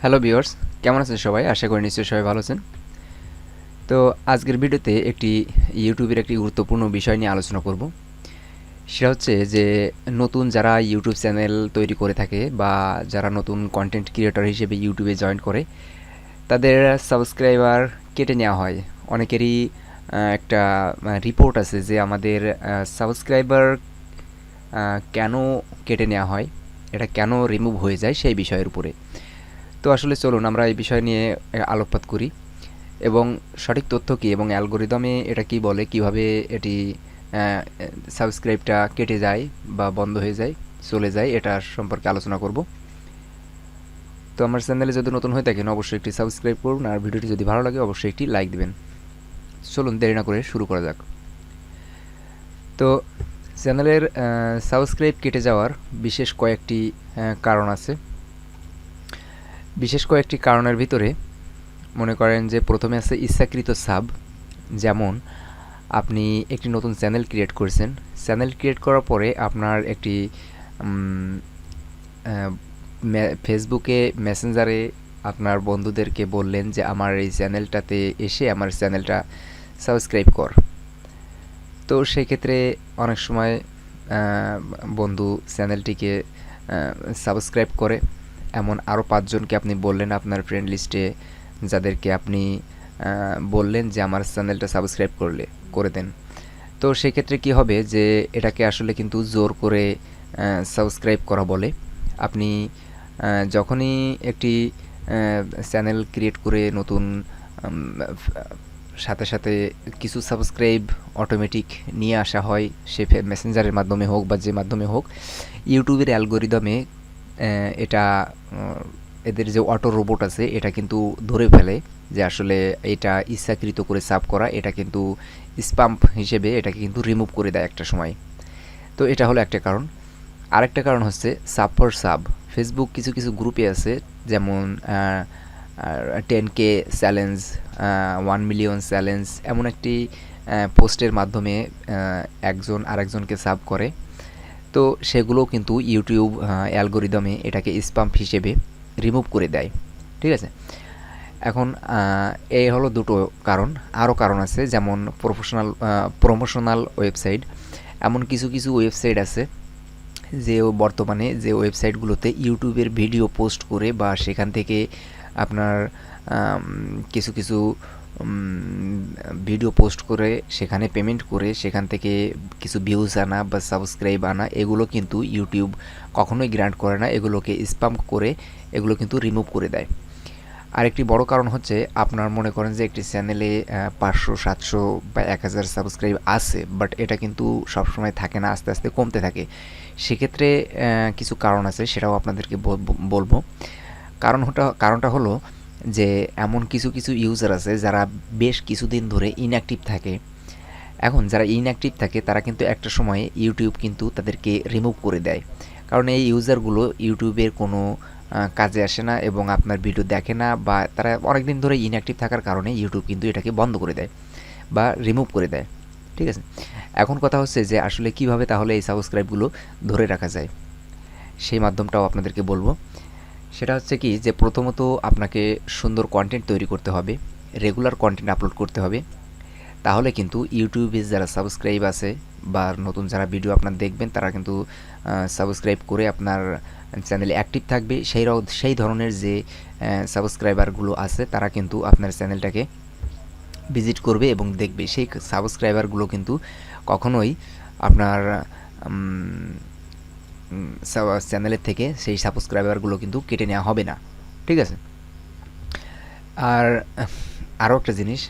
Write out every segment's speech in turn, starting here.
Hello viewers, কেমন আছেন সবাই? আশা করি নিশ্চয়ই সবাই ভালো আছেন। তো আজকের ভিডিওতে ইউটিউবের একটি গুরুত্বপূর্ণ বিষয় নিয়ে আলোচনা করব। সেটা হচ্ছে যে নতুন যারা ইউটিউব চ্যানেল তৈরি করে থাকে বা যারা নতুন কন্টেন্ট ক্রিয়েটর হিসেবে ইউটিউবে জয়েন করে, তাদের সাবস্ক্রাইবার কেটে নেওয়া হয়। অনেকেরই একটা রিপোর্ট আছে যে আমাদের সাবস্ক্রাইবার কেন কেটে নেওয়া হয়, এটা কেন রিমুভ হয়ে যায় সেই বিষয়ের উপরে। তো আসলে চলুন আমরা এই বিষয় নিয়ে আলোকপাত করি এবং সঠিক তথ্য কী এবং অ্যালগোরিদমে এটা কি বলে, কিভাবে এটি সাবস্ক্রাইবটা কেটে যায় বা বন্ধ হয়ে যায়, চলে যায়, এটা সম্পর্কে আলোচনা করব। তো আমার চ্যানেলে যদি নতুন হয়ে থাকেন অবশ্যই একটি সাবস্ক্রাইব করুন, আর ভিডিওটি যদি ভালো লাগে অবশ্যই একটি লাইক দিবেন। চলুন দেরি না করে শুরু করা যাক। তো চ্যানেলের সাবস্ক্রাইব কেটে যাওয়ার বিশেষ কয়েকটি কারণ আছে। বিশেষ কয়েকটি কারণের ভিতরে মনে করেন যে প্রথমে আছে ইচ্ছাকৃত সাব। যেমন আপনি একটি নতুন চ্যানেল ক্রিয়েট করেছেন, চ্যানেল ক্রিয়েট করার পরে আপনার একটি ফেসবুকে মেসেঞ্জারে আপনার বন্ধুদেরকে বললেন যে আমার এই চ্যানেলটাতে এসে আমার চ্যানেলটা সাবস্ক্রাইব কর। তো সেই ক্ষেত্রে অনেক সময় বন্ধু চ্যানেলটিকে সাবস্ক্রাইব করে। এমন আরও 5 জনকে আপনি বললেন আপনার ফ্রেন্ড লিস্টে, যাদেরকে আপনি বললেন যে আমার চ্যানেলটা সাবস্ক্রাইব করে দেন। তো সেক্ষেত্রে কি হবে যে এটাকে আসলে কিন্তু জোর করে সাবস্ক্রাইব করা বলে। আপনি যখনই একটি চ্যানেল ক্রিয়েট করে নতুন সাথে সাথে কিছু সাবস্ক্রাইব অটোমেটিক নিয়ে আসা হয়, সে মেসেঞ্জারের মাধ্যমে হোক বা যে মাধ্যমে হোক, ইউটিউবের অ্যালগোরিদমে এটা এদের যে অটো রোবট আছে এটা কিন্তু ধরে ফেলে যে আসলে এটা ইচ্ছাকৃত করে সাব করা, এটা কিন্তু স্পাম্প হিসেবে এটাকে কিন্তু রিমুভ করে দেয় একটা সময়। তো এটা হলো একটা কারণ। আরেকটা কারণ হচ্ছে সাব ফর সাব। ফেসবুক কিছু কিছু গ্রুপে আছে, যেমন 10K চ্যালেঞ্জ, 1 মিলিয়ন চ্যালেঞ্জ, এমন একটি পোস্টের মাধ্যমে একজন আরেকজনকে সাব করে। তো সেগুলোও কিন্তু ইউটিউব অ্যালগোরিদমে এটাকে স্পাম্প হিসেবে রিমুভ করে দেয়। ঠিক আছে, এখন এই হলো দুটো কারণ। আরও কারণ আছে, যেমন প্রমোশনাল ওয়েবসাইট। এমন কিছু কিছু ওয়েবসাইট আছে যে বর্তমানে যে ওয়েবসাইটগুলোতে ইউটিউবের ভিডিও পোস্ট করে বা সেখান থেকে আপনার কিছু কিছু ভিডিও পোস্ট করে সেখানে পেমেন্ট করে সেখান থেকে কিছু ভিউজ আনা বা সাবস্ক্রাইব আনা, এগুলো কিন্তু ইউটিউব কখনোই গ্রান্ট করে না, এগুলোকে স্পাম করে এগুলো কিন্তু রিমুভ করে দেয়। আরেকটি বড় কারণ হচ্ছে, আপনার মনে করেন যে একটি চ্যানেলে 500, 700 বা 1000 সাবস্ক্রাইব আছে, বাট এটা কিন্তু সবসময় থাকে না, আস্তে আস্তে কমতে থাকে। সেক্ষেত্রে কিছু কারণ আছে, সেটাও আপনাদেরকে বলবো। কারণটা হলো যে এমন কিছু কিছু ইউজার আছে যারা বেশ কিছুদিন ধরে ইনঅ্যাক্টিভ থাকে। এখন যারা ইনঅ্যাক্টিভ থাকে তারা কিন্তু একটা সময়ে ইউটিউব কিন্তু তাদেরকে রিমুভ করে দেয়, কারণ এই ইউজারগুলো ইউটিউবের কোনো কাজে আসে না এবং আপনার ভিডিও দেখে না, বা তারা অনেক দিন ধরে ইনঅ্যাক্টিভ থাকার কারণে ইউটিউব কিন্তু এটাকে বন্ধ করে দেয় বা রিমুভ করে দেয়। ঠিক আছে, এখন কথা হচ্ছে যে আসলে কিভাবে তাহলে এই সাবস্ক্রাইবগুলো ধরে রাখা যায়, সেই মাধ্যমটাও আপনাদেরকে বলবো। সেটা হচ্ছে কি যে প্রথমত আপনাকে সুন্দর কন্টেন্ট তৈরি করতে হবে, রেগুলার কন্টেন্ট আপলোড করতে হবে। তাহলে কিন্তু ইউটিউবে যারা সাবস্ক্রাইব আছে বা নতুন যারা ভিডিও আপনার দেখবেন তারা কিন্তু সাবস্ক্রাইব করে আপনার চ্যানেলে অ্যাক্টিভ থাকবে। সেই ধরনের যে সাবস্ক্রাইবারগুলো আছে তারা কিন্তু আপনার চ্যানেলটাকে ভিজিট করবে এবং দেখবে। সেই সাবস্ক্রাইবারগুলো কিন্তু কখনোই আপনার চ্যানেলের থেকে সেই সাবস্ক্রাইবারগুলো কিন্তু কেটে নেওয়া হবে না। ঠিক আছে, আর আরও একটা জিনিস,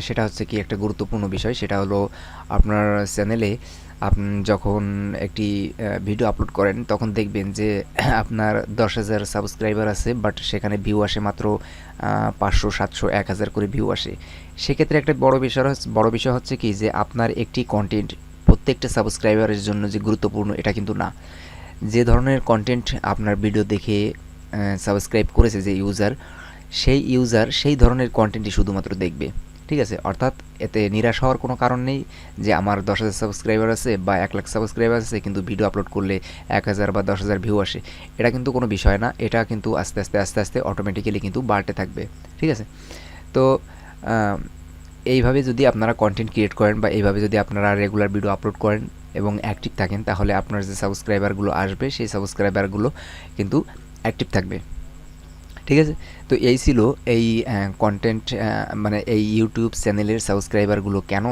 সেটা হচ্ছে কি একটা গুরুত্বপূর্ণ বিষয়, সেটা হলো আপনার চ্যানেলে আপনি যখন একটি ভিডিও আপলোড করেন তখন দেখবেন যে আপনার 10,000 সাবস্ক্রাইবার আছে, বাট সেখানে ভিউ আসে মাত্র 500, 700, 1000 করে ভিউ আসে। সেক্ষেত্রে একটা বড় বিষয় হচ্ছে কি যে আপনার একটি কন্টেন্ট প্রত্যেকটা সাবস্ক্রাইবারের জন্য যে গুরুত্বপূর্ণ এটা কিন্তু না। যে ধরনের কন্টেন্ট আপনার ভিডিও দেখে সাবস্ক্রাইব করেছে যে ইউজার সেই ধরনের কন্টেন্টই শুধুমাত্র দেখবে। ঠিক আছে? অর্থাৎ এতে নিরাশ হওয়ার কোনো কারণ নেই যে আমার 10,000 সাবস্ক্রাইবার আছে বা 1,00,000 সাবস্ক্রাইবার আছে কিন্তু ভিডিও আপলোড করলে 1,000 বা 10,000 ভিউ আসে। এটা কিন্তু কোনো বিষয় না। এটা কিন্তু আস্তে আস্তে অটোমেটিক্যালি কিন্তু বাড়তে থাকবে। ঠিক আছে? তো আ এইভাবে যদি আপনারা কনটেন্ট ক্রিয়েট করেন বা এইভাবে যদি আপনারা রেগুলার ভিডিও আপলোড করেন এবং অ্যাক্টিভ থাকেন, তাহলে আপনার যে সাবস্ক্রাইবারগুলো আসবে সেই সাবস্ক্রাইবারগুলো কিন্তু অ্যাক্টিভ থাকবে। ঠিক আছে? তো এই ছিল এই কনটেন্ট মানে এই ইউটিউব চ্যানেলের সাবস্ক্রাইবারগুলো কেন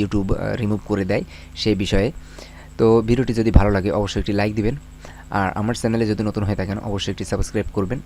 ইউটিউব রিমুভ করে দেয় সেই বিষয়ে। তো ভিডিওটি যদি ভালো লাগে অবশ্যই একটি লাইক দিবেন। আর আমার চ্যানেলে যদি নতুন হয়ে থাকেন অবশ্যই একটি সাবস্ক্রাইব করবেন।